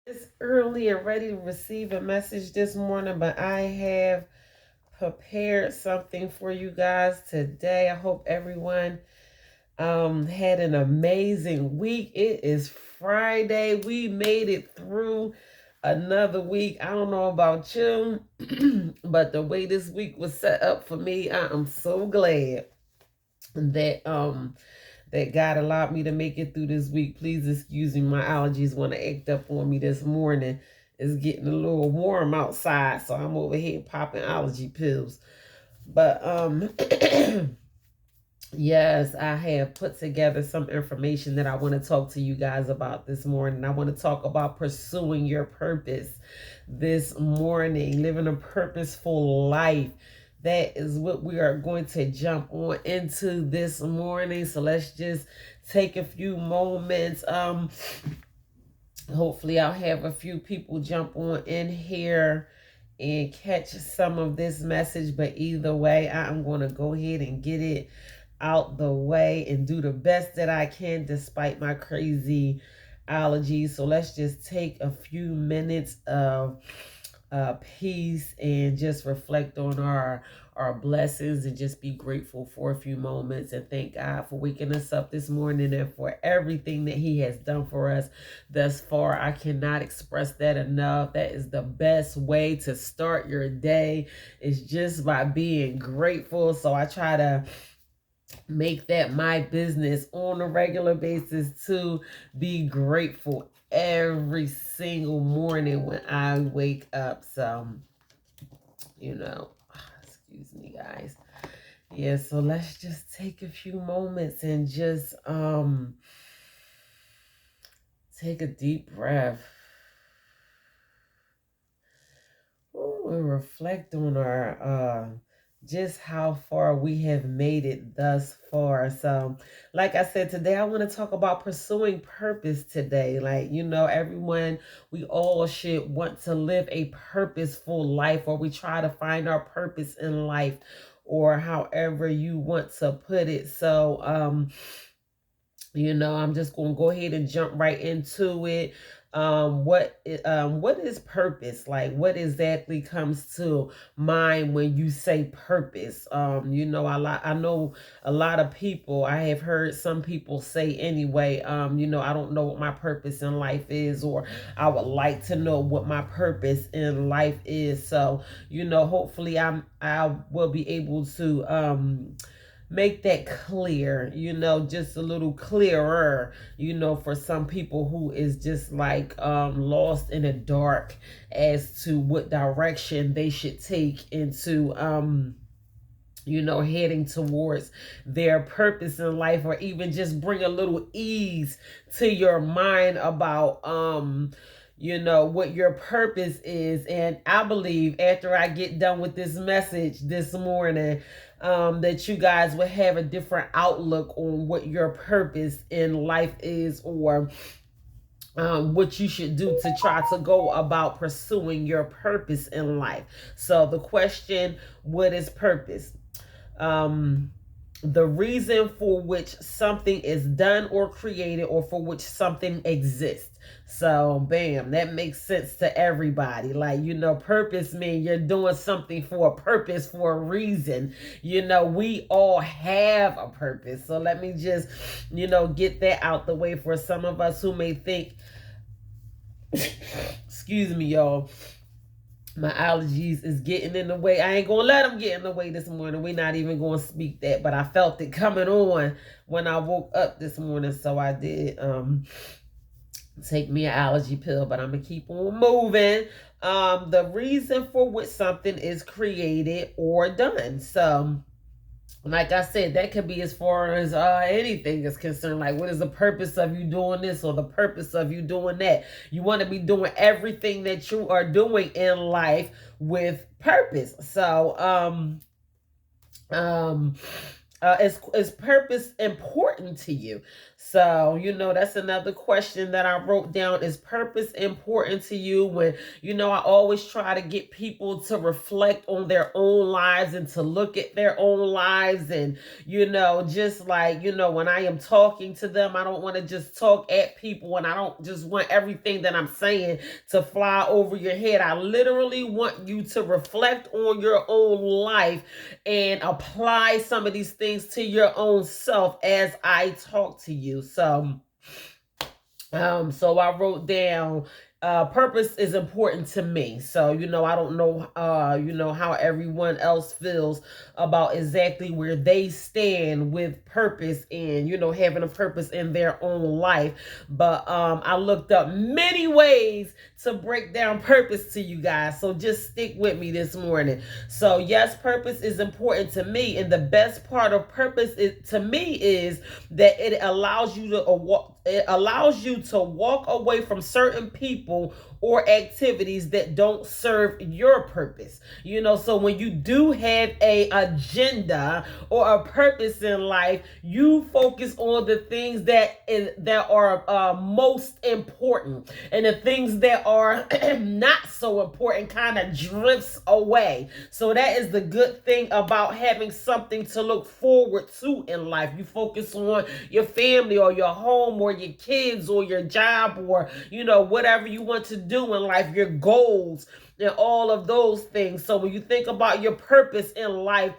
It's early and ready to receive a message this morning, but I have prepared something for you guys today. I hope everyone had an amazing week. It is Friday. We made it through another week. I don't know about you, but the way this week was set up for me, I am so glad that God allowed me to make it through this week. Please excuse me, my allergies want to act up on me this morning. It's getting a little warm outside, so I'm over here popping allergy pills. But yes, I have put together some information that I want to talk to you guys about this morning. I want to talk about pursuing your purpose this morning, living a purposeful life. That is what we are going to jump on into this morning. So let's just take a few moments. Hopefully I'll have a few people jump on in here and catch some of this message. But either way, I'm going to go ahead and get it out the way and do the best that I can despite my crazy allergies. So let's just take a few minutes of peace and just reflect on our blessings and just be grateful for a few moments and thank God for waking us up this morning and for everything that he has done for us thus far. I cannot express that enough. That is the best way to start your day, is just by being grateful. So I try to make that my business on a regular basis to be grateful every single morning when I wake up. So, excuse me, guys. Yeah, so let's just take a few moments and just take a deep breath. Ooh, and reflect on our just how far we have made it thus far. So, like I said, today I want to talk about pursuing purpose today. Like, everyone, we all should want to live a purposeful life, or we try to find our purpose in life, or however you want to put it. So, I'm just going to go ahead and jump right into it. What is purpose? Like, what exactly comes to mind when you say purpose? I know a lot of people, I have heard some people say anyway, I don't know what my purpose in life is, or I would like to know what my purpose in life is. So, hopefully I will be able to make that clear, just a little clearer, for some people who is just like lost in the dark as to what direction they should take into heading towards their purpose in life, or even just bring a little ease to your mind about what your purpose is. And I believe after I get done with this message this morning, that you guys will have a different outlook on what your purpose in life is, or what you should do to try to go about pursuing your purpose in life. So the question, what is purpose? The reason for which something is done or created, or for which something exists. So bam, that makes sense to everybody. Like, purpose means you're doing something for a purpose, for a reason. We all have a purpose. So let me just, get that out the way for some of us who may think, excuse me, y'all, my allergies is getting in the way. I ain't gonna let them get in the way this morning. We're not even gonna speak that, but I felt it coming on when I woke up this morning, so I did take me an allergy pill, but I'm gonna keep on moving. The reason for which something is created or done. So, like I said, that could be as far as anything is concerned. Like, what is the purpose of you doing this, or the purpose of you doing that? You want to be doing everything that you are doing in life with purpose. So, is purpose important to you? So, that's another question that I wrote down. Is purpose important to you? When, I always try to get people to reflect on their own lives and to look at their own lives. And, just like, when I am talking to them, I don't want to just talk at people, and I don't just want everything that I'm saying to fly over your head. I literally want you to reflect on your own life and apply some of these things to your own self as I talk to you. So I wrote down, purpose is important to me. So, I don't know, how everyone else feels about exactly where they stand with purpose and, having a purpose in their own life. But I looked up many ways to break down purpose to you guys. So just stick with me this morning. So yes, purpose is important to me. And the best part of purpose to me is that it allows you to walk away from certain people or activities that don't serve your purpose. So when you do have a agenda or a purpose in life, you focus on the things that are most important, and the things that are not so important kind of drifts away. So that is the good thing about having something to look forward to in life. You focus on your family or your home or your kids or your job or, whatever you want to do in life, your goals and all of those things. So when you think about your purpose in life,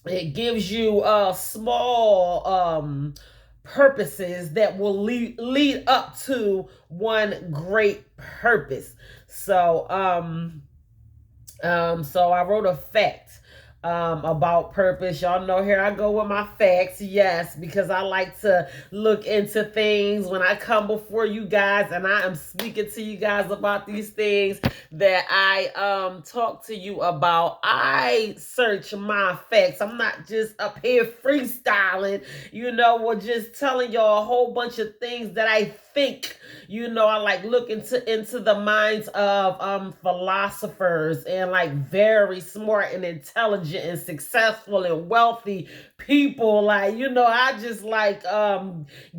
it gives you small purposes that will lead up to one great purpose. So I wrote a fact about purpose. Y'all know, here I go with my facts. Yes, because I like to look into things when I come before you guys, and I am speaking to you guys about these things that I talk to you about. I search my facts. I'm not just up here freestyling, or just telling y'all a whole bunch of things that I think. I like looking into the minds of philosophers and like very smart and intelligent and successful and wealthy people. Like, I just like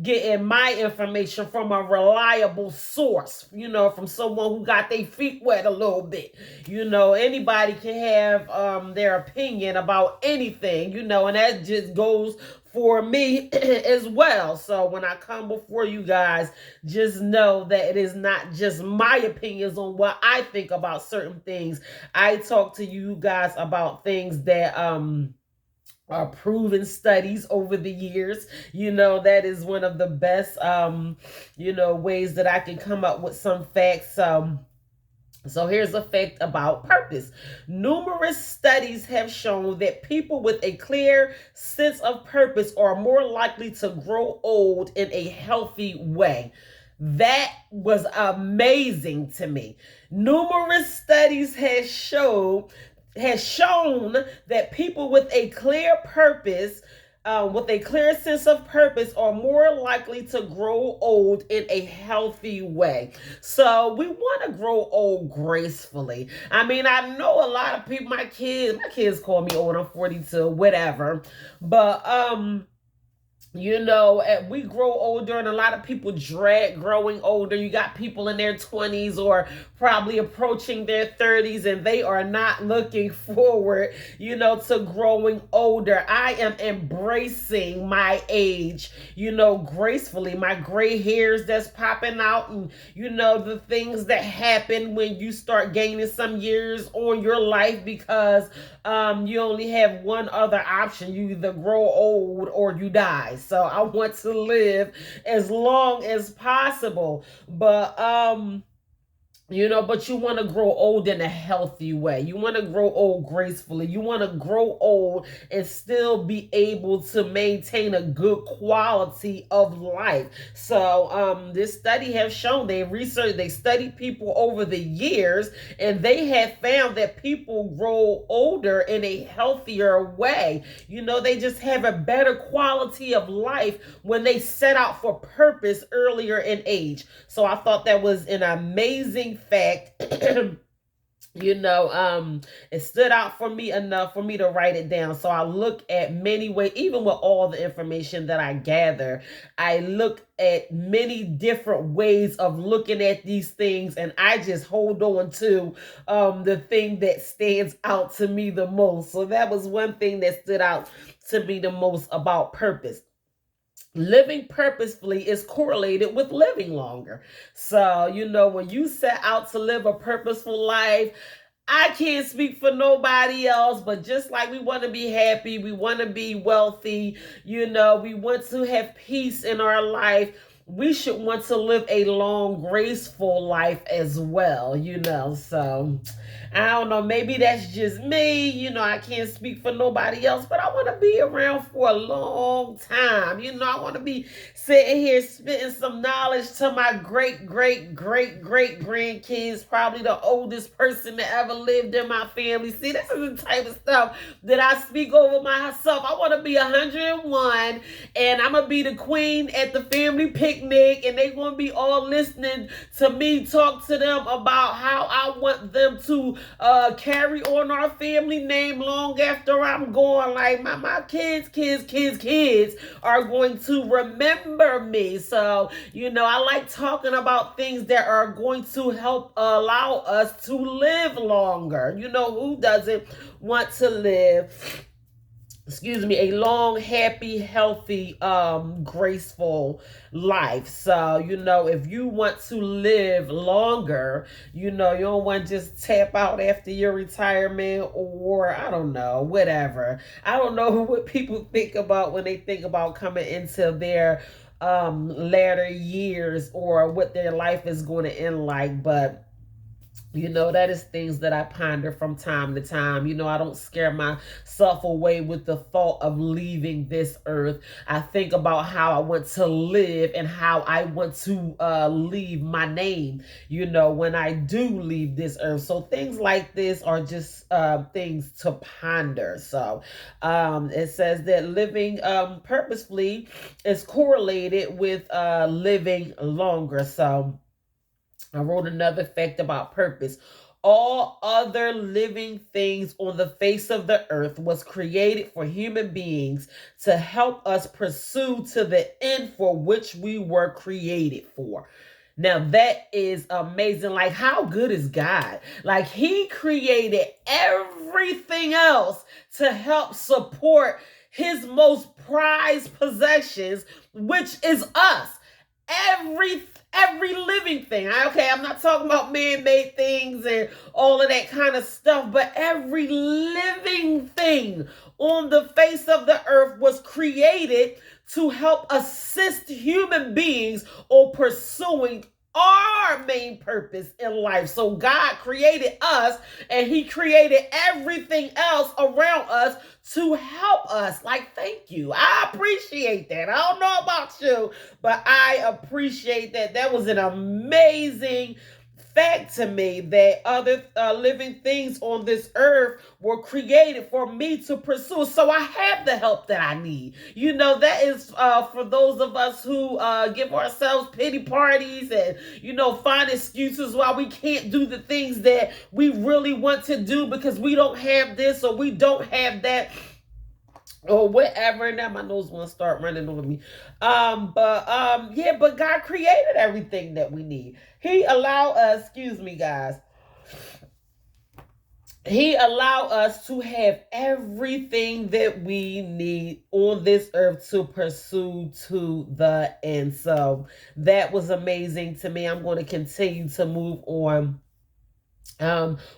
getting my information from a reliable source, from someone who got their feet wet a little bit. Anybody can have their opinion about anything, and that just goes for me as well. So when I come before you guys, just know that it is not just my opinions on what I think about certain things. I talk to you guys about things that are proven studies over the years. That is one of the best ways that I can come up with some facts. So here's a fact about purpose. Numerous studies have shown that people with a clear sense of purpose are more likely to grow old in a healthy way. That was amazing to me. Numerous studies has shown that people with a clear purpose, with a clear sense of purpose, are more likely to grow old in a healthy way. So we want to grow old gracefully. I mean, I know a lot of people, my kids call me old. I'm 42, whatever. But we grow older, and a lot of people dread growing older. You got people in their 20s or probably approaching their 30s, and they are not looking forward, to growing older. I am embracing my age, gracefully. My gray hairs that's popping out, and, the things that happen when you start gaining some years on your life because you only have one other option. You either grow old or you die. So I want to live as long as possible. But but you want to grow old in a healthy way. You want to grow old gracefully. You want to grow old and still be able to maintain a good quality of life. So this study has shown, they studied people over the years, and they have found that people grow older in a healthier way. They just have a better quality of life when they set out for purpose earlier in age. So I thought that was an amazing fact. It stood out for me enough for me to write it down. So I look at many ways, even with all the information that I gather, I look at many different ways of looking at these things, and I just hold on to the thing that stands out to me the most. So that was one thing that stood out to me the most about purpose. Living purposefully is correlated with living longer. So, when you set out to live a purposeful life, I can't speak for nobody else, but just like we want to be happy, we want to be wealthy, we want to have peace in our life. We should want to live a long, graceful life as well. So I don't know, maybe that's just me. I can't speak for nobody else, but I want to be around for a long time. I want to be sitting here spitting some knowledge to my great, great, great, great grandkids, probably the oldest person that ever lived in my family. See, this is the type of stuff that I speak over myself. I want to be 101, and I'm going to be the queen at the family picnic, and they're going to be all listening to me talk to them about how I want them to carry on our family name long after I'm gone. Like my kids are going to remember me. So, I like talking about things that are going to help allow us to live longer. Who doesn't want to live, a long, happy, healthy, graceful life. So, if you want to live longer, you don't want to just tap out after your retirement, or I don't know, whatever. I don't know what people think about when they think about coming into their latter years, or what their life is going to end like. But that is things that I ponder from time to time. I don't scare myself away with the thought of leaving this earth. I think about how I want to live and how I want to leave my name, when I do leave this earth. So things like this are just things to ponder. So it says that living purposefully is correlated with living longer. So I wrote another fact about purpose. All other living things on the face of the earth was created for human beings to help us pursue to the end for which we were created for. Now that is amazing. Like, how good is God? Like, he created everything else to help support his most prized possessions, which is us. Every living thing. Okay, I'm not talking about man-made things and all of that kind of stuff, but every living thing on the face of the earth was created to help assist human beings on pursuing our main purpose in life. So God created us, and he created everything else around us to help us. Like, thank you. I appreciate that. I don't know about you, but I appreciate that. That was an amazing fact to me, that other living things on this earth were created for me to pursue. So I have the help that I need. That is for those of us who give ourselves pity parties and, find excuses why we can't do the things that we really want to do because we don't have this or we don't have that, or whatever. Now my nose wants to start running on me. But God created everything that we need. He allowed us, excuse me, guys. He allowed us to have everything that we need on this earth to pursue to the end. So that was amazing to me. I'm going to continue to move on.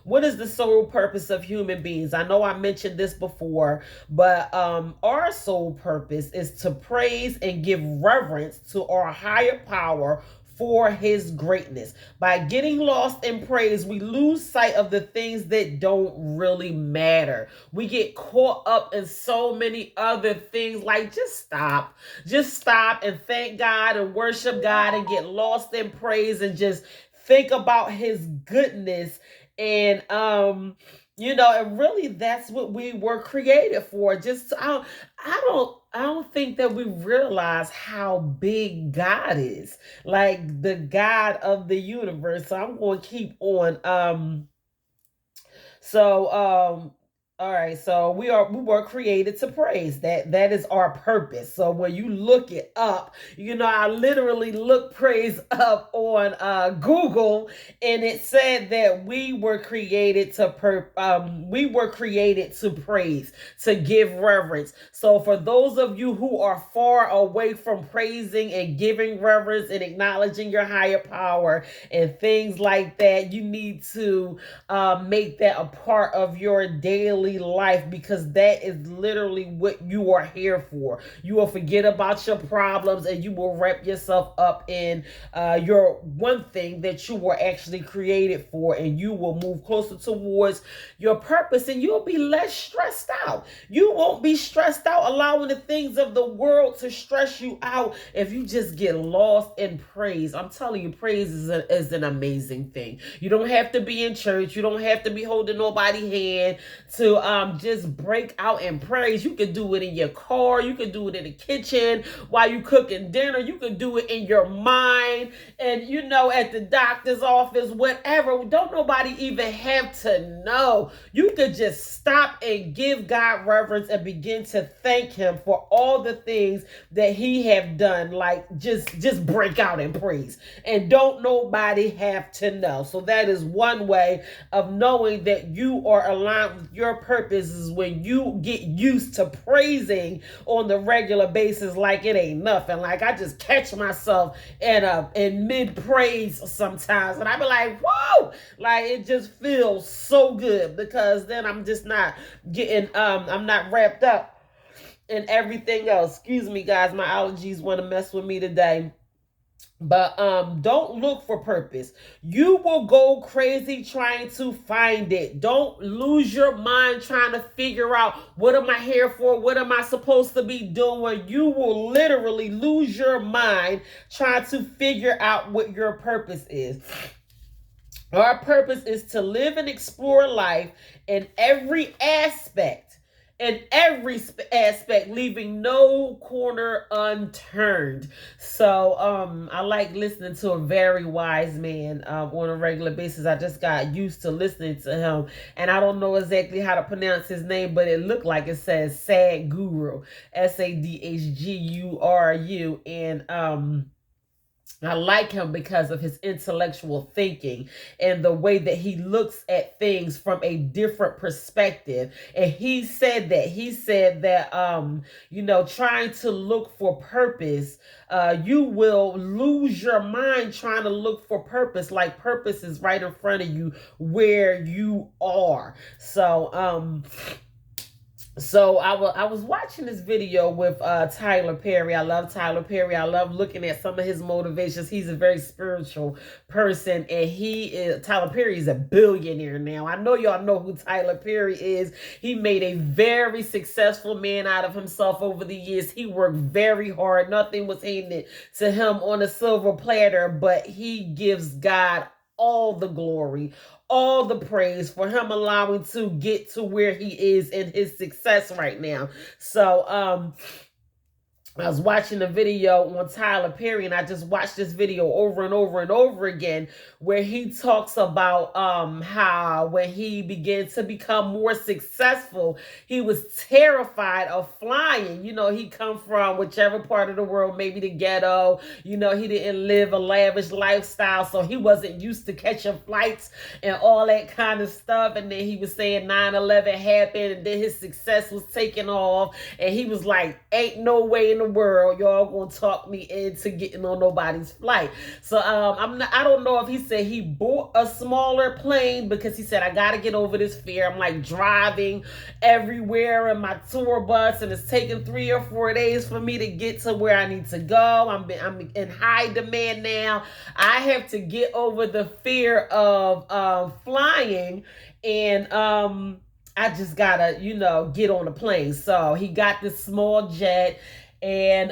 What is the sole purpose of human beings? I know I mentioned this before, but our sole purpose is to praise and give reverence to our higher power for his greatness. By getting lost in praise, we lose sight of the things that don't really matter. We get caught up in so many other things. Like, just stop and thank God and worship God and get lost in praise and just think about his goodness. And and really that's what we were created for. Just I don't think that we realize how big God is, like the God of the universe. So I'm going to keep on So, all right, so we were created to praise. That is our purpose. So when you look it up, I literally looked praise up on Google, and it said that we were created to praise, to give reverence. So for those of you who are far away from praising and giving reverence and acknowledging your higher power and things like that, you need to make that a part of your daily life, because that is literally what you are here for. You will forget about your problems, and you will wrap yourself up in your one thing that you were actually created for, and you will move closer towards your purpose, and you'll be less stressed out. You won't be stressed out allowing the things of the world to stress you out if you just get lost in praise. I'm telling you, praise is an amazing thing. You don't have to be in church. You don't have to be holding nobody's hand to just break out in praise. You can do it in your car. You can do it in the kitchen while you cooking dinner. You can do it in your mind, and at the doctor's office, whatever. Don't nobody even have to know. You could just stop and give God reverence and begin to thank him for all the things that he have done. Like just break out in praise, and don't nobody have to know. So that is one way of knowing that you are aligned with your purpose, is when you get used to praising on the regular basis like it ain't nothing. Like I just catch myself in mid praise sometimes, and I be like, whoa, like it just feels so good, because then I'm just not getting I'm not wrapped up in everything else. Excuse me, guys, my allergies want to mess with me today. But don't look for purpose. You will go crazy trying to find it. Don't lose your mind trying to figure out, what am I here for? What am I supposed to be doing? You will literally lose your mind trying to figure out what your purpose is. Our purpose is to live and explore life in every aspect, leaving no corner unturned. So I like listening to a very wise man on a regular basis. I just got used to listening to him, and I don't know exactly how to pronounce his name, but it looked like it says Sadhguru, Sadhguru. And I like him because of his intellectual thinking and the way that he looks at things from a different perspective. And he said that, trying to look for purpose, you will lose your mind trying to look for purpose. Like purpose is right in front of you where you are. So I was watching this video with Tyler Perry. I love Tyler Perry. I love looking at some of his motivations. He's a very spiritual person, and Tyler Perry is a billionaire now. I know y'all know who Tyler Perry is. He made a very successful man out of himself over the years. He worked very hard. Nothing was handed to him on a silver platter, but he gives God all the glory, all the praise for him allowing to get to where he is in his success right now. So I was watching a video on Tyler Perry, and I just watched this video over and over and over again, where he talks about how when he began to become more successful, he was terrified of flying. He come from whichever part of the world, maybe the ghetto. He didn't live a lavish lifestyle, so he wasn't used to catching flights and all that kind of stuff. And then he was saying 9/11 happened, and then his success was taking off, and he was like, ain't no way in the world y'all gonna talk me into getting on nobody's flight. So I don't know if he said he bought a smaller plane, because he said, I gotta get over this fear. I'm like driving everywhere in my tour bus, and it's taking 3 or 4 days for me to get to where I need to go. I'm in high demand now. I have to get over the fear of flying, and I just gotta, get on a plane. So he got this small jet, and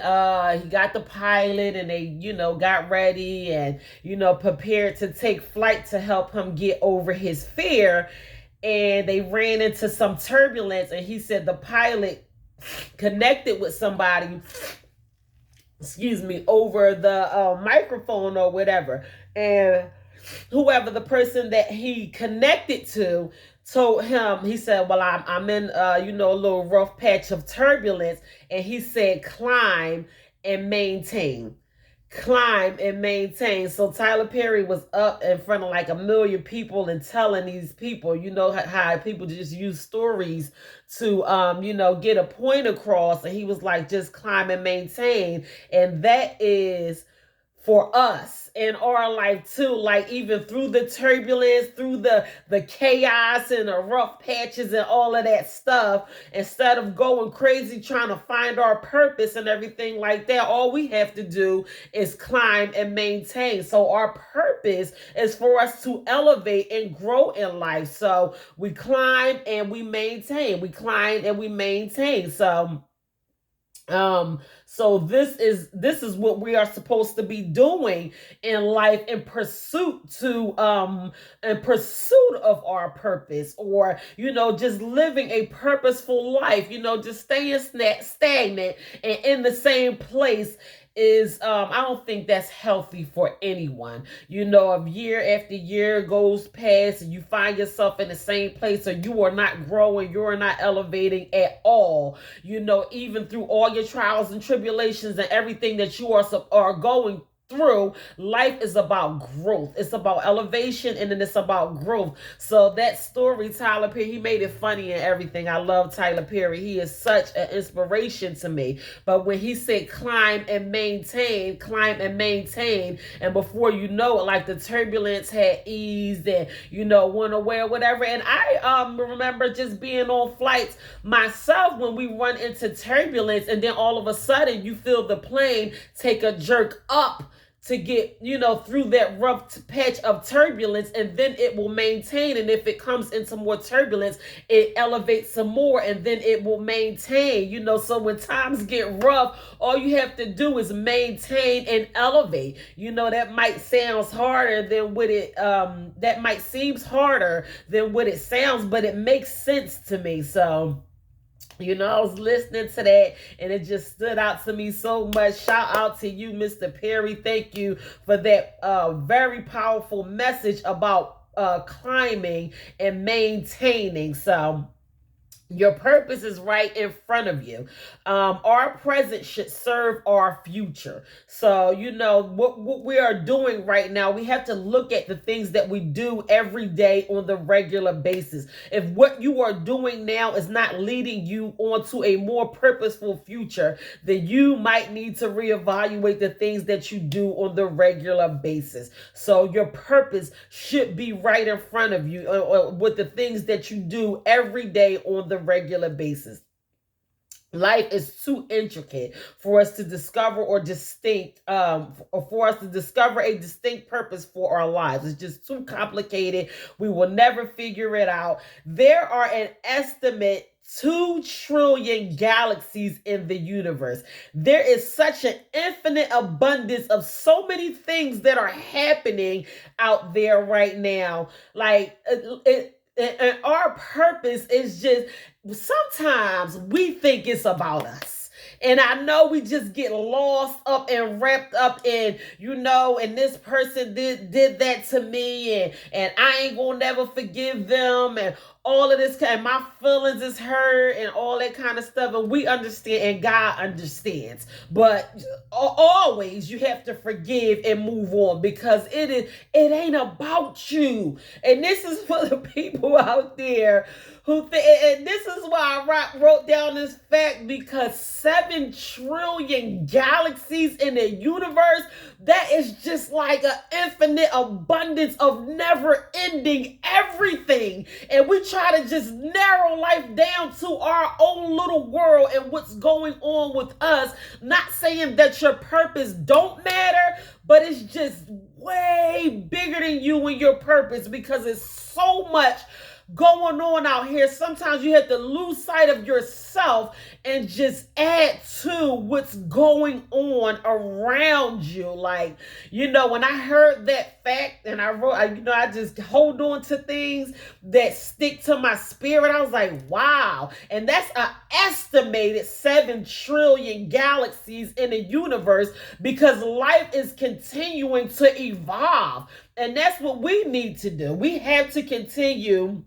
he got the pilot, and they, got ready and, prepared to take flight to help him get over his fear. And they ran into some turbulence, and he said the pilot connected with somebody, over the microphone or whatever. And whoever the person that he connected to told him, he said, well, I'm in, a little rough patch of turbulence. And he said, climb and maintain. Climb and maintain. So Tyler Perry was up in front of like a million people and telling these people, how people just use stories to, get a point across. And he was like, just climb and maintain. And that is for us in our life too, like even through the turbulence, through the chaos and the rough patches and all of that stuff, instead of going crazy trying to find our purpose and everything like that, all we have to do is climb and maintain. So our purpose is for us to elevate and grow in life. So we climb and we maintain. We climb and we maintain. So this is what we are supposed to be doing in life in pursuit of our purpose, or just living a purposeful life, just staying stagnant and in the same place is I don't think that's healthy for anyone. If year after year goes past and you find yourself in the same place, or you are not growing, you are not elevating at all, even through all your trials and tribulations and everything that you are going through, life is about growth. It's about elevation, and then it's about growth. So that story, Tyler Perry, he made it funny and everything. I love Tyler Perry. He is such an inspiration to me. But when he said climb and maintain, and before you know it, like the turbulence had eased and went away or whatever. And I remember just being on flights myself when we run into turbulence, and then all of a sudden you feel the plane take a jerk up to get, through that rough patch of turbulence, and then it will maintain. And if it comes into more turbulence, it elevates some more, and then it will maintain, so when times get rough, all you have to do is maintain and elevate. That might sounds harder than what it, that might seems harder than what it sounds, but it makes sense to me. So, I was listening to that and it just stood out to me so much. Shout out to you, Mr. Perry. Thank you for that very powerful message about climbing and maintaining. So, your purpose is right in front of you. Our present should serve our future. So, what we are doing right now, we have to look at the things that we do every day on the regular basis. If what you are doing now is not leading you onto a more purposeful future, then you might need to reevaluate the things that you do on the regular basis. So your purpose should be right in front of you with the things that you do every day on the regular basis. Life is too intricate for us to discover or for us to discover a distinct purpose for our lives. It's just too complicated. We will never figure it out. There are an estimate 2 trillion galaxies in the universe. There is such an infinite abundance of so many things that are happening out there right now. Like and our purpose is just, sometimes we think it's about us. And I know we just get lost up and wrapped up in, and this person did that to me, and I ain't gonna never forgive them, and all of this kind, my feelings is hurt and all that kind of stuff. And we understand, and God understands. But always you have to forgive and move on, because it ain't about you. And this is for the people out there who think, and this is why I wrote down this fact, because 7 trillion galaxies in the universe, that is just like an infinite abundance of never ending everything. And we try to just narrow life down to our own little world and what's going on with us. Not saying that your purpose don't matter, but it's just way bigger than you and your purpose, because it's so much going on out here. Sometimes you have to lose sight of yourself and just add to what's going on around you. Like, when I heard that that fact, and I just hold on to things that stick to my spirit. I was like, wow. And that's an estimated 7 trillion galaxies in the universe, because life is continuing to evolve. And that's what we need to do. We have to continue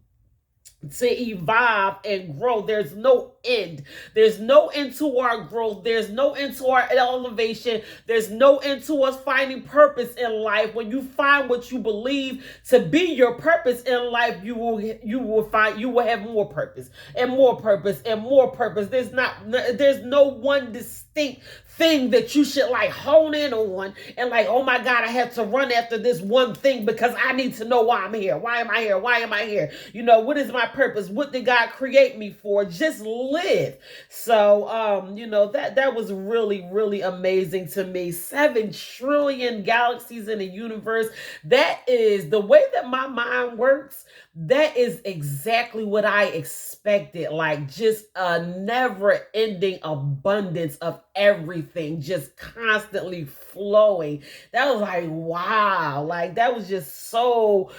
to evolve and grow. There's no end. There's no end to our growth. There's no end to our elevation. There's no end to us finding purpose in life. When you find what you believe to be your purpose in life, you will have more purpose and more purpose and more purpose. There's no one distinct thing that you should like hone in on and like, oh my God, I have to run after this one thing because I need to know why I'm here. Why am I here? Why am I here? What is my purpose? What did God create me for? Just live. So, that was really, really amazing to me. 7 trillion galaxies in the universe. That is the way that my mind works. That is exactly what I expected. Like just a never ending abundance of everything, just constantly flowing. That was like, wow. Like that was just so,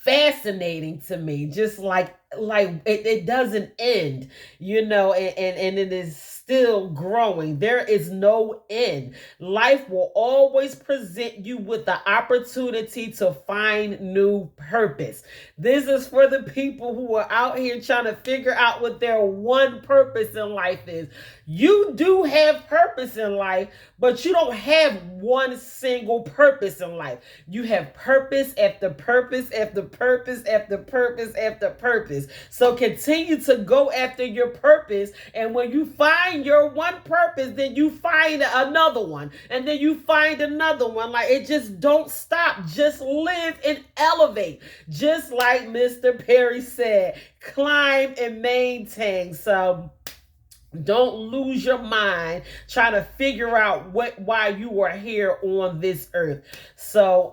fascinating to me. Just like it doesn't end, and it is still growing. There is no end. Life will always present you with the opportunity to find new purpose. This is for the people who are out here trying to figure out what their one purpose in life is. You do have purpose in life, but you don't have one single purpose in life. You have purpose after purpose after purpose after purpose after purpose. So continue to go after your purpose. And when you find your one purpose, then you find another one. And then you find another one. Like it just don't stop. Just live and elevate. Just like Mr. Perry said, climb and maintain. So don't lose your mind trying to figure out why you are here on this earth. So,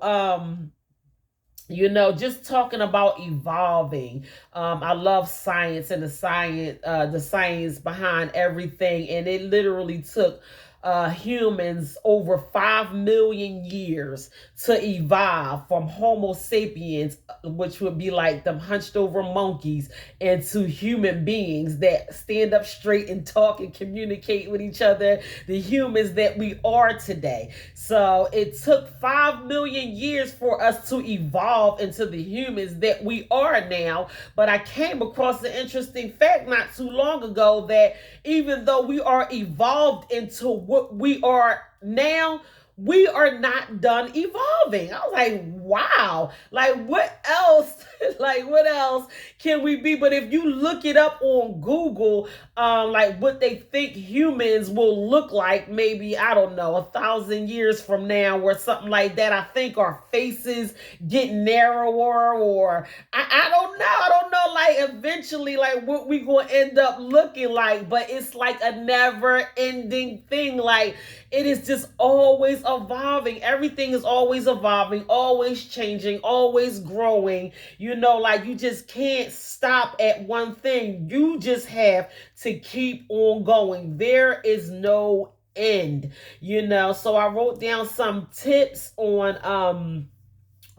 just talking about evolving. I love science and the science behind everything. And it literally took humans over 5 million years to evolve from Homo sapiens, which would be like them hunched over monkeys, into human beings that stand up straight and talk and communicate with each other, the humans that we are today. So it took 5 million years for us to evolve into the humans that we are now. But I came across an interesting fact not too long ago that even though we are evolved into what we are now, we are not done evolving. I was like, wow, like what else? Like what else can we be? But if you look it up on Google, like what they think humans will look like, maybe, I don't know, 1,000 years from now or something like that. I think our faces get narrower, or I don't know. I don't know, like eventually, like what we gonna end up looking like, but it's like a never ending thing. Like it is just always evolving. Everything is always evolving, always changing, always growing. Like you just can't stop at one thing. You just have to keep on going. There is no end, So I wrote down some tips on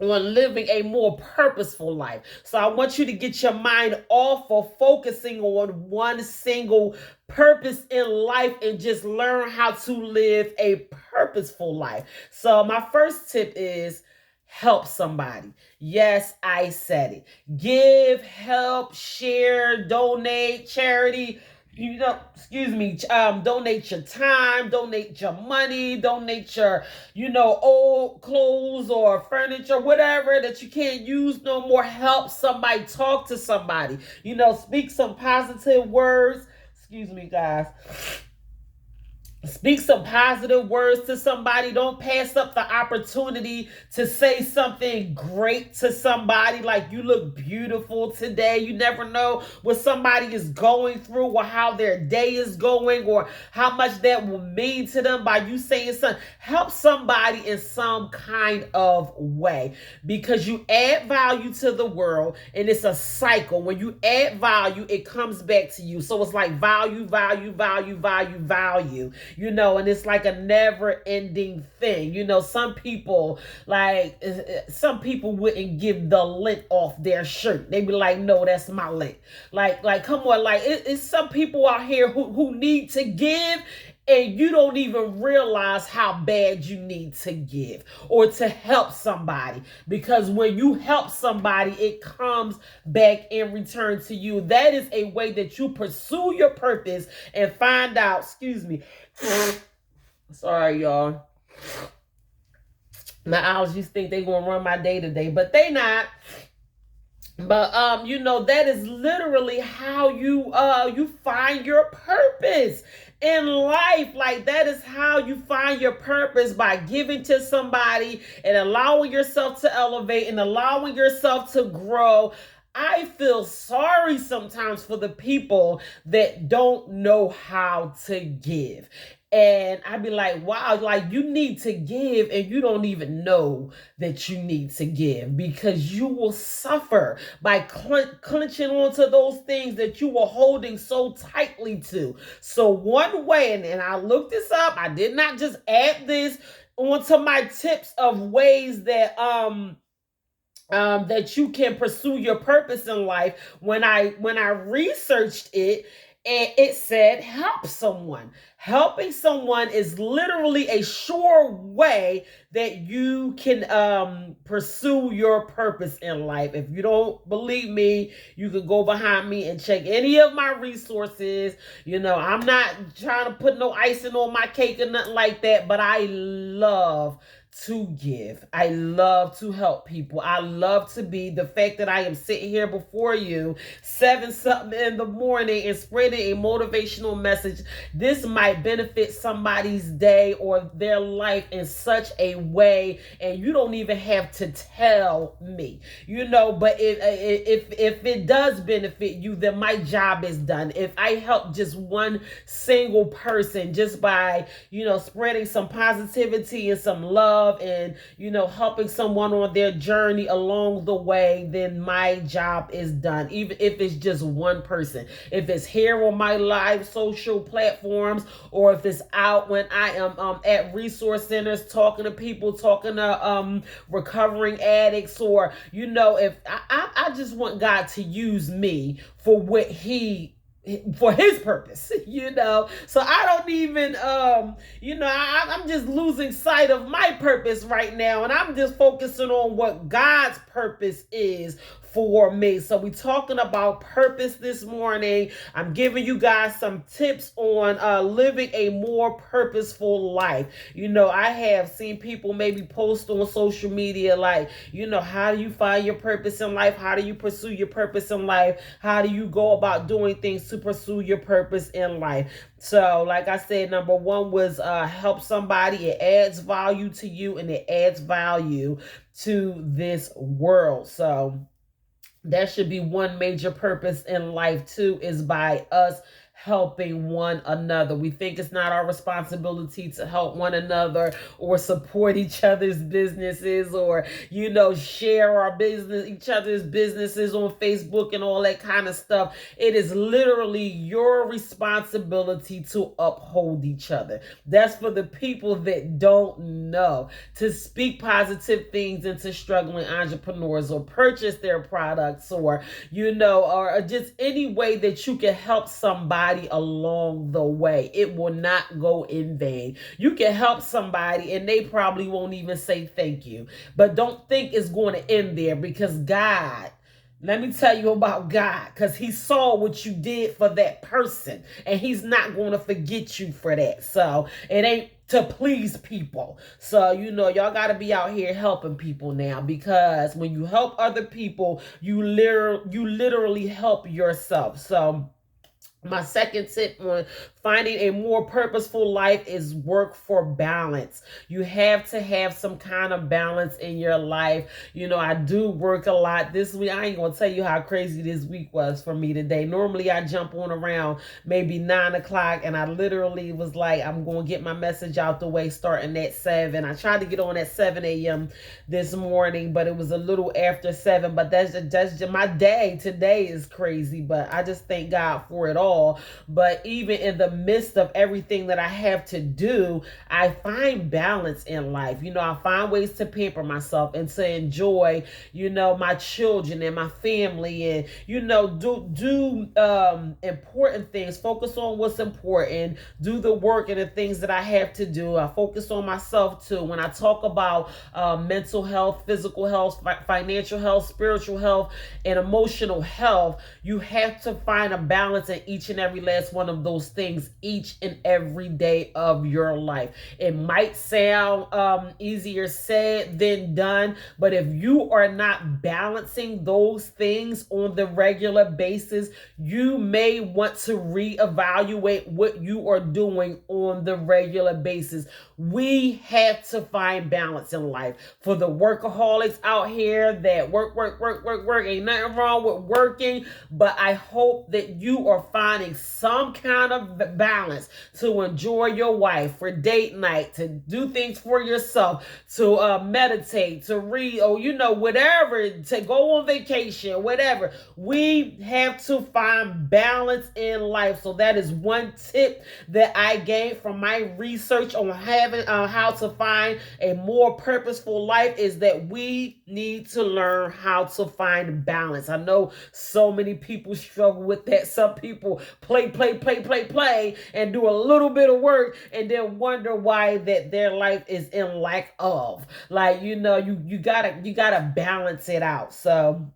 living a more purposeful life. So I want you to get your mind off of focusing on one single purpose in life and just learn how to live a purposeful life. So my first tip is help somebody. Yes, I said it. Give, help, share, donate, charity. Donate your time, donate your money, donate your, old clothes or furniture, whatever that you can't use no more. Help somebody, talk to somebody, speak some positive words. Excuse me, guys. Speak some positive words to somebody. Don't pass up the opportunity to say something great to somebody, like you look beautiful today. You never know what somebody is going through or how their day is going or how much that will mean to them by you saying something. Help somebody in some kind of way, because you add value to the world, and it's a cycle. When you add value, it comes back to you. So it's like value, value, value, value, value. and it's like a never ending thing. Some people, like, some people wouldn't give the lint off their shirt. They be like, no, that's my lint. Like, come on, like, it's some people out here who need to give, and you don't even realize how bad you need to give or to help somebody. Because when you help somebody, it comes back in return to you. That is a way that you pursue your purpose and find out, excuse me. Sorry, y'all. My allergies think they're going to run my day today, but they not. But that is literally how you find your purpose in life. Like, that is how you find your purpose, by giving to somebody and allowing yourself to elevate and allowing yourself to grow. I feel sorry sometimes for the people that don't know how to give. And I'd be like, wow, like, you need to give and you don't even know that you need to give, because you will suffer by clenching onto those things that you were holding so tightly to. So one way, and I looked this up, I did not just add this onto my tips of ways that that you can pursue your purpose in life. When I researched it, and it said help someone. Helping someone is literally a sure way that you can pursue your purpose in life. If you don't believe me, you can go behind me and check any of my resources. I'm not trying to put no icing on my cake or nothing like that, but I love to give. I love to help people. I love to be the fact that I am sitting here before you 7-something in the morning and spreading a motivational message. This might benefit somebody's day or their life in such a way, and you don't even have to tell me, but if it does benefit you, then my job is done. If I help just one single person just by, spreading some positivity and some love, and helping someone on their journey along the way, then my job is done. Even if it's just one person, if it's here on my live social platforms, or if it's out when I am at resource centers talking to people, talking to recovering addicts, or if I just want God to use me for what for his purpose, so I don't even, I'm just losing sight of my purpose right now. And I'm just focusing on what God's purpose is for me. So we're talking about purpose this morning. I'm giving you guys some tips on living a more purposeful life. I have seen people maybe post on social media like, how do you find your purpose in life? How do you pursue your purpose in life? How do you go about doing things to pursue your purpose in life? So like I said, number one was help somebody. It adds value to you and it adds value to this world. So that should be one major purpose in life too, is by us helping one another. We think it's not our responsibility to help one another or support each other's businesses, or share each other's businesses on Facebook and all that kind of stuff. It is literally your responsibility to uphold each other. That's for the people that don't know, to speak positive things into struggling entrepreneurs, or purchase their products, or or just any way that you can help somebody along the way. It will not go in vain. You can help somebody and they probably won't even say thank you. But don't think it's going to end there, because God, let me tell you about God, because he saw what you did for that person and he's not going to forget you for that. So it ain't to please people. So, y'all got to be out here helping people now, because when you help other people, you literally help yourself. So my second tip on finding a more purposeful life is work for balance. You have to have some kind of balance in your life. I do work a lot this week. I ain't going to tell you how crazy this week was for me today. Normally I jump on around maybe 9 o'clock, and I literally was like, I'm going to get my message out the way starting at 7. I tried to get on at 7 a.m. this morning, but it was a little after 7. But that's just my day. Today is crazy, but I just thank God for it all. all. But even in the midst of everything that I have to do, I find balance in life. I find ways to pamper myself and to enjoy, my children and my family, and, do important things, focus on what's important, do the work and the things that I have to do. I focus on myself too. When I talk about mental health, physical health, financial health, spiritual health, and emotional health, you have to find a balance in each and every last one of those things each and every day of your life. It might sound easier said than done, but if you are not balancing those things on the regular basis, you may want to reevaluate what you are doing on the regular basis. We have to find balance in life. For the workaholics out here that work, ain't nothing wrong with working, but I hope that you are finding some kind of balance to enjoy your wife, for date night, to do things for yourself, to meditate, to read, or whatever, to go on vacation, whatever. We have to find balance in life. So that is one tip that I gained from my research on how to find a more purposeful life, is that we need to learn how to find balance. I know so many people struggle with that. Some people play, and do a little bit of work and then wonder why that their life is in lack of. You gotta balance it out. So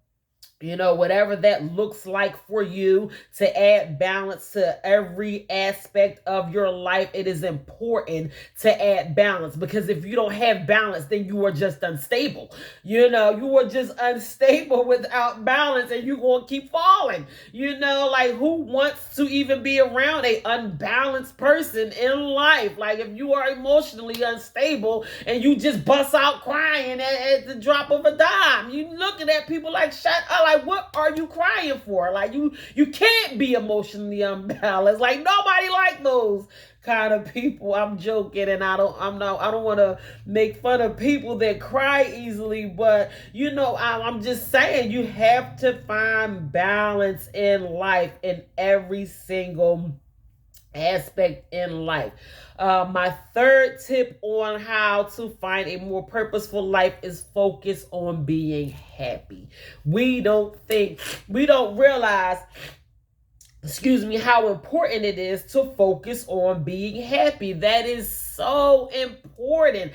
whatever that looks like for you, to add balance to every aspect of your life, it is important to add balance, because if you don't have balance, then you are just unstable. You are just unstable without balance, and you're going to keep falling. Who wants to even be around a unbalanced person in life? If you are emotionally unstable and you just bust out crying at the drop of a dime, you looking at people like, shut up. What are you crying for? You can't be emotionally unbalanced. Nobody like those kind of people. I'm joking, and I don't want to make fun of people that cry easily, but I'm just saying, you have to find balance in life, in every single aspect in life. My third tip on how to find a more purposeful life is focus on being happy. We don't realize, how important it is to focus on being happy. That is so important.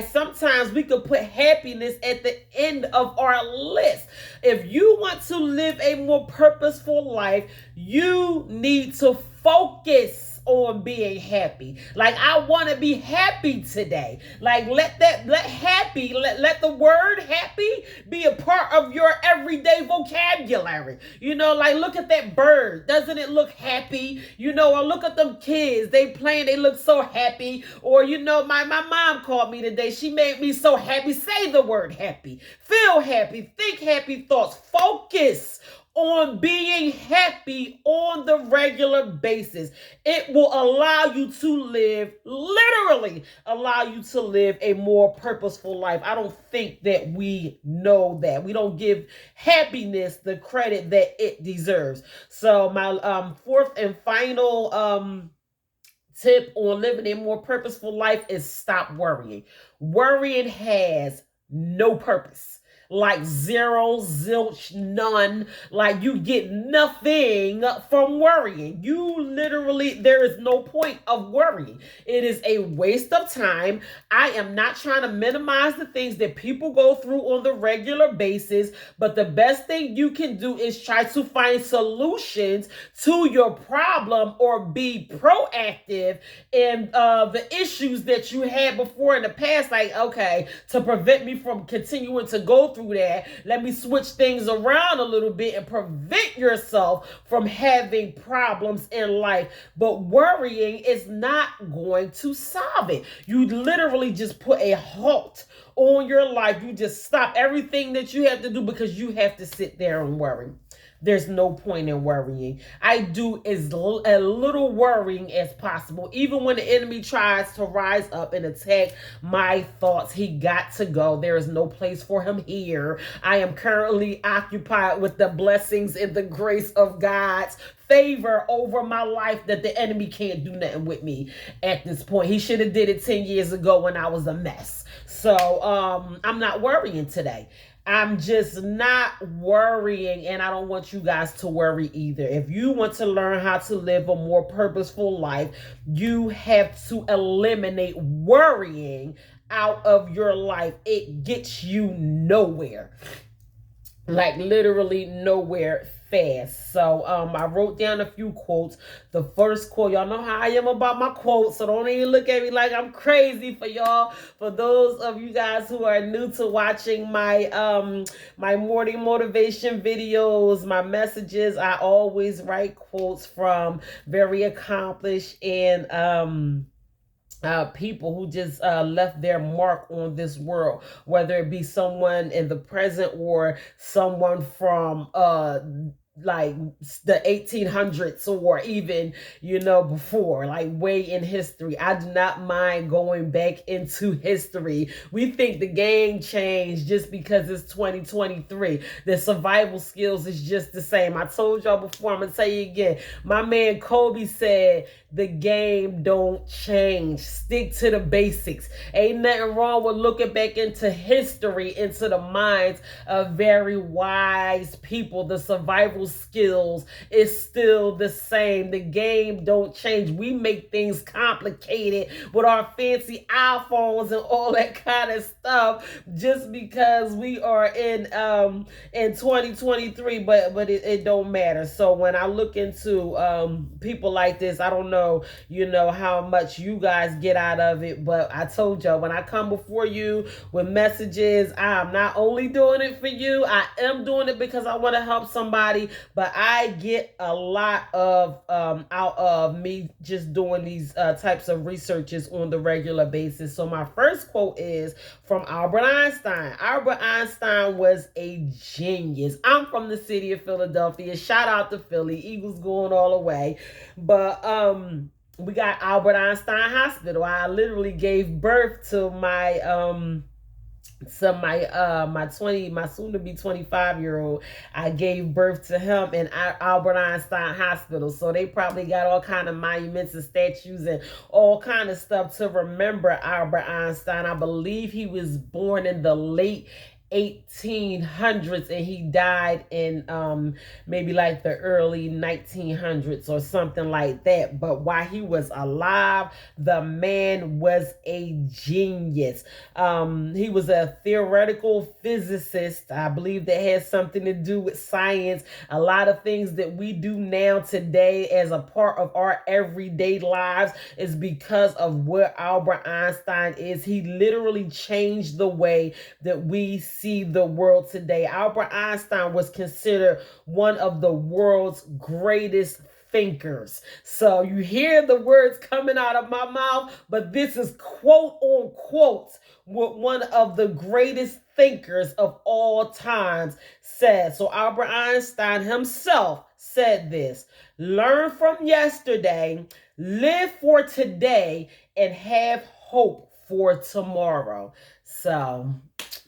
Sometimes we could put happiness at the end of our list. If you want to live a more purposeful life, you need to focus on being happy. I want to be happy today. Let the word happy be a part of your everyday vocabulary. Look at that bird. Doesn't it look happy? Or look at them kids. They playing, they look so happy. Or, my mom called me today. She made me so happy. Say the word happy. Feel happy. Think happy thoughts. Focus on being happy on the regular basis. It will literally allow you to live a more purposeful life. I don't think that we know that. We don't give happiness the credit that it deserves. So my fourth and final tip on living a more purposeful life is stop worrying. Worrying has no purpose. Zero, zilch, none. You get nothing from worrying. There is no point of worrying. It is a waste of time. I am not trying to minimize the things that people go through on the regular basis, but the best thing you can do is try to find solutions to your problem, or be proactive in the issues that you had before in the past. Okay, to prevent me from continuing to go through that, let me switch things around a little bit and prevent yourself from having problems in life. But worrying is not going to solve it. You literally just put a halt on your life. You just stop everything that you have to do because you have to sit there and worry. There's no point in worrying. I do as little worrying as possible. Even when the enemy tries to rise up and attack my thoughts, he got to go. There is no place for him here. I am currently occupied with the blessings and the grace of God's favor over my life that the enemy can't do nothing with me at this point. He should have did it 10 years ago when I was a mess. So I'm not worrying today. I'm just not worrying, and I don't want you guys to worry either. If you want to learn how to live a more purposeful life, you have to eliminate worrying out of your life. It gets you nowhere. Like literally nowhere fast. So I wrote down a few quotes. The first quote, y'all know how I am about my quotes, so don't even look at me like I'm crazy. For y'all, for those of you guys who are new to watching my my morning motivation videos, my messages, I always write quotes from very accomplished and people who just left their mark on this world, whether it be someone in the present or someone from like the 1800s or even, you know, before, like way in history. I do not mind going back into history. We think the game changed just because it's 2023. The survival skills is just the same. I told y'all before, I'm gonna tell you again. My man Kobe said the game don't change. Stick to the basics. Ain't nothing wrong with looking back into history, into the minds of very wise people. The survival skills is still the same. The game don't change. We make things complicated with our fancy iPhones and all that kind of stuff just because we are in 2023, but it don't matter. So when I look into people like this, I don't know, you know, how much you guys get out of it, but I told y'all, when I come before you with messages, I'm not only doing it for you, I am doing it because I want to help somebody, but I get a lot of out of me just doing these types of researches on the regular basis. So my first quote is from Albert Einstein. Albert Einstein was a genius. I'm from the city of Philadelphia. Shout out to Philly. Eagles going all the way. But we got Albert Einstein Hospital. I literally gave birth to my my soon to be 25-year-old. I gave birth to him in Albert Einstein Hospital. So they probably got all kind of monuments and statues and all kind of stuff to remember Albert Einstein. I believe he was born in the late 1800s and he died in maybe like the early 1900s or something like that. But while he was alive, the man was a genius. He was a theoretical physicist. I believe that has something to do with science. A lot of things that we do now today as a part of our everyday lives is because of what Albert Einstein is. He literally changed the way that we see the world today. Albert Einstein was considered one of the world's greatest thinkers. So you hear the words coming out of my mouth, but this is quote on quote what one of the greatest thinkers of all times said. So Albert Einstein himself said this: learn from yesterday, live for today, and have hope for tomorrow. So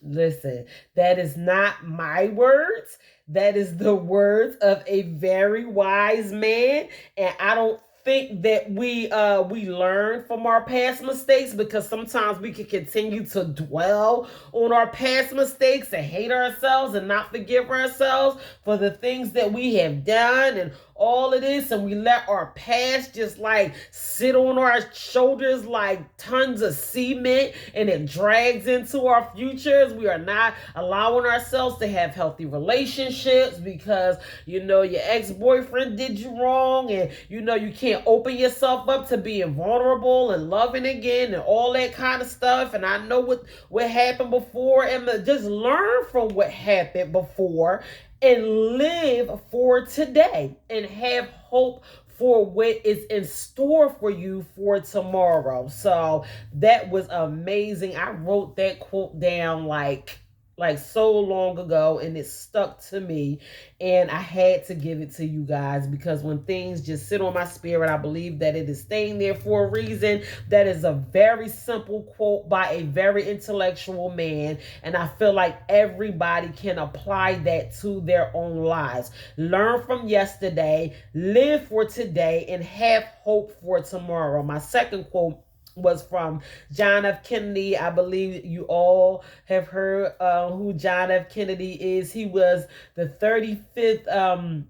listen, that is not my words. That is the words of a very wise man. And I don't think that we learn from our past mistakes, because sometimes we can continue to dwell on our past mistakes and hate ourselves and not forgive ourselves for the things that we have done and all of this, and we let our past just like sit on our shoulders like tons of cement, and it drags into our futures. We are not allowing ourselves to have healthy relationships because, you know, your ex-boyfriend did you wrong, and you know you can't open yourself up to being vulnerable and loving again and all that kind of stuff. And I know what happened before, and just learn from what happened before and live for today and have hope for what is in store for you for tomorrow. So that was amazing. I wrote that quote down like like so long ago, and it stuck to me, and I had to give it to you guys, because when things just sit on my spirit, I believe that it is staying there for a reason. That is a very simple quote by a very intellectual man, and I feel like everybody can apply that to their own lives. Learn from yesterday, live for today, and have hope for tomorrow. My second quote was from John F. Kennedy. I believe you all have heard who John F. Kennedy is. He was the 35th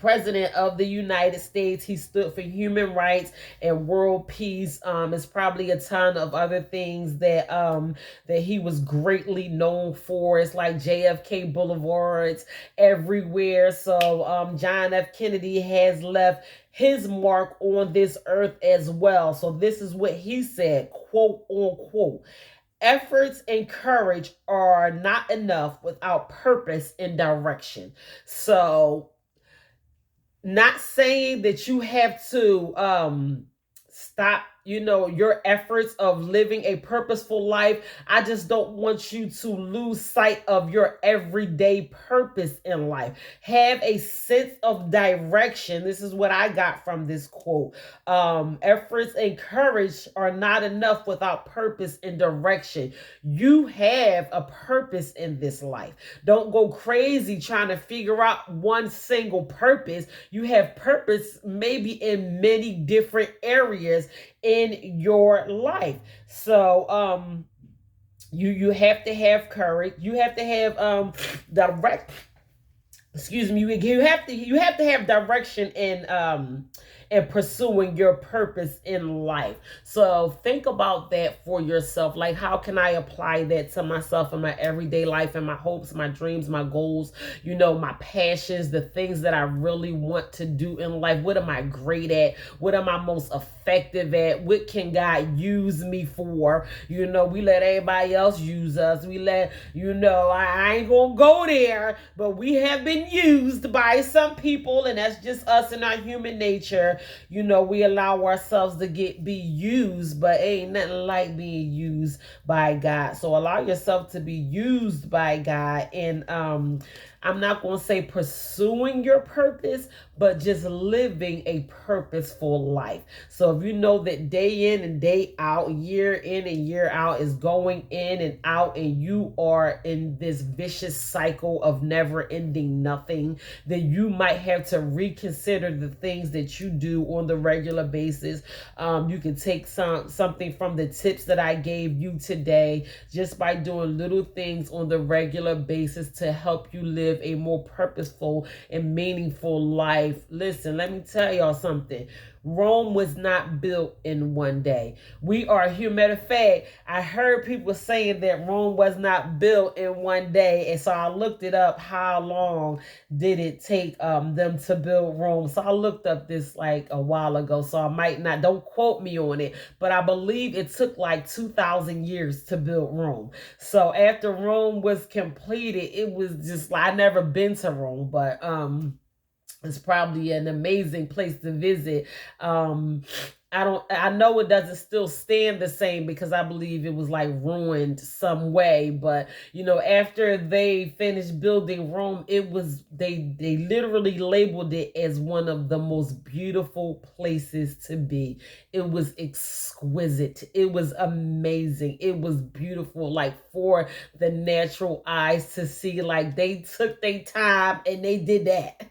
president of the United States. He stood for human rights and world peace. It's probably a ton of other things that that he was greatly known for. It's like JFK Boulevards everywhere. So John F. Kennedy has left his mark on this earth as well. So this is what he said, quote unquote: efforts and courage are not enough without purpose and direction. So, not saying that you have to stop, your efforts of living a purposeful life. I just don't want you to lose sight of your everyday purpose in life. Have a sense of direction. This is what I got from this quote. Efforts and courage are not enough without purpose and direction. You have a purpose in this life. Don't go crazy trying to figure out one single purpose. You have purpose maybe in many different areas in your life. So you have to have courage. You have to have direct excuse me, you have to have direction in pursuing your purpose in life. So think about that for yourself. Like, how can I apply that to myself in my everyday life, and my hopes, my dreams, my goals, my passions, the things that I really want to do in life? What am I great at? What am I most effective at? What can God use me for? We let everybody else use us. We let, I ain't gonna go there, but we have been used by some people, and that's just us and our human nature. We allow ourselves to be used, but ain't nothing like being used by God. So allow yourself to be used by God, and I'm not going to say pursuing your purpose, but just living a purposeful life. So if you know that day in and day out, year in and year out is going in and out, and you are in this vicious cycle of never ending nothing, then you might have to reconsider the things that you do on the regular basis. You can take something from the tips that I gave you today, just by doing little things on the regular basis to help you live a more purposeful and meaningful life. Listen, let me tell y'all something. Rome was not built in one day. We are human. Matter of fact, I heard people saying that Rome was not built in one day. And so I looked it up. How long did it take them to build Rome? So I looked up this like a while ago. So I might not, don't quote me on it, but I believe it took like 2,000 years to build Rome. So after Rome was completed, it was just like, I never been to Rome, but it's probably an amazing place to visit. I know it doesn't still stand the same, because I believe it was like ruined some way. But after they finished building Rome, it was they literally labeled it as one of the most beautiful places to be. It was exquisite. It was amazing. It was beautiful, like for the natural eyes to see. Like, they took their time and they did that.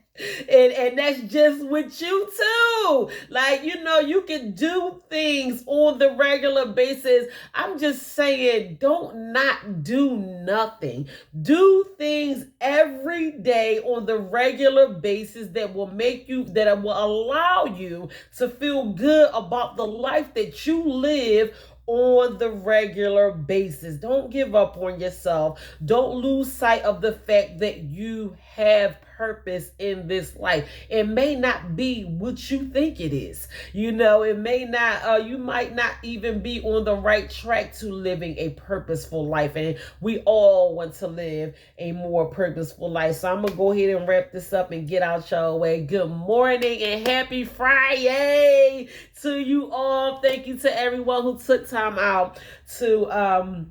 And that's just with you too. Like, you can do things on the regular basis. I'm just saying, don't not do nothing. Do things every day on the regular basis that will allow you to feel good about the life that you live on the regular basis. Don't give up on yourself. Don't lose sight of the fact that you have purpose in this life. It may not be what you think it is. It may not, you might not even be on the right track to living a purposeful life. And we all want to live a more purposeful life. So I'm going to go ahead and wrap this up and get out your way. Good morning and happy Friday to you all. Thank you to everyone who took time out to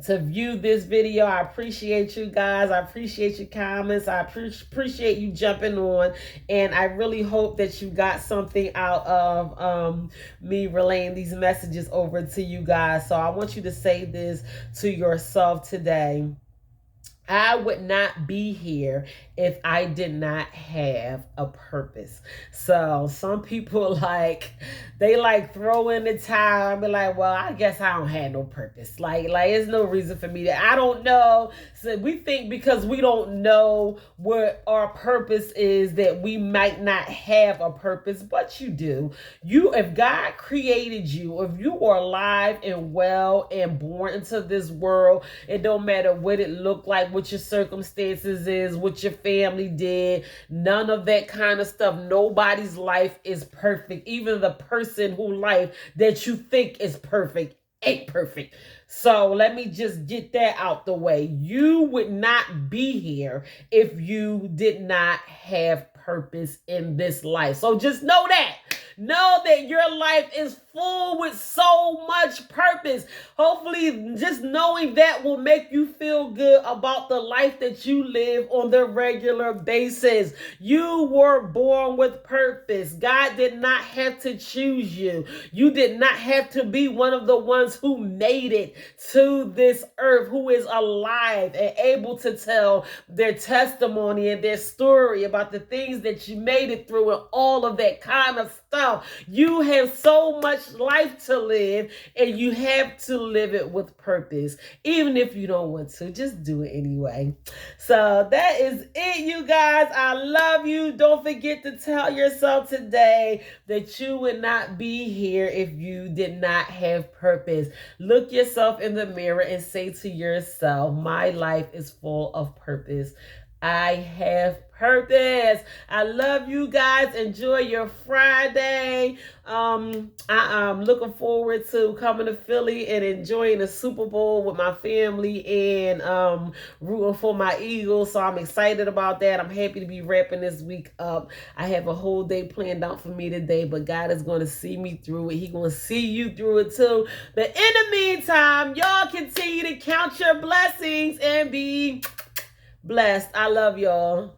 to view this video. I appreciate you guys. I appreciate your comments. I appreciate you jumping on. And I really hope that you got something out of me relaying these messages over to you guys. So I want you to say this to yourself today. I would not be here if I did not have a purpose. So some people they throw in the towel and be like, well, I guess I don't have no purpose. Like there's no reason for me to, I don't know. So we think because we don't know what our purpose is that we might not have a purpose, but you do. If God created you, if you are alive and well and born into this world, it don't matter what it looked like, what your circumstances is, what your family did, none of that kind of stuff. Nobody's life is perfect. Even the person whose life that you think is perfect ain't perfect. So let me just get that out the way. You would not be here if you did not have purpose in this life. So just know that. Know that your life is full with so much purpose. Hopefully, just knowing that will make you feel good about the life that you live on the regular basis. You were born with purpose. God did not have to choose you. You did not have to be one of the ones who made it to this earth, who is alive and able to tell their testimony and their story about the things that you made it through and all of that kind of stuff. You have so much life to live, and you have to live it with purpose. Even if you don't want to, just do it anyway. So that is it, you guys. I love you. Don't forget to tell yourself today that you would not be here if you did not have purpose. Look yourself in the mirror and say to yourself, my life is full of purpose. I have purpose. I love you guys. Enjoy your Friday. I'm looking forward to coming to Philly and enjoying the Super Bowl with my family and rooting for my Eagles. So I'm excited about that. I'm happy to be wrapping this week up. I have a whole day planned out for me today, but God is going to see me through it. He's going to see you through it too. But in the meantime, y'all continue to count your blessings and be blessed. I love y'all.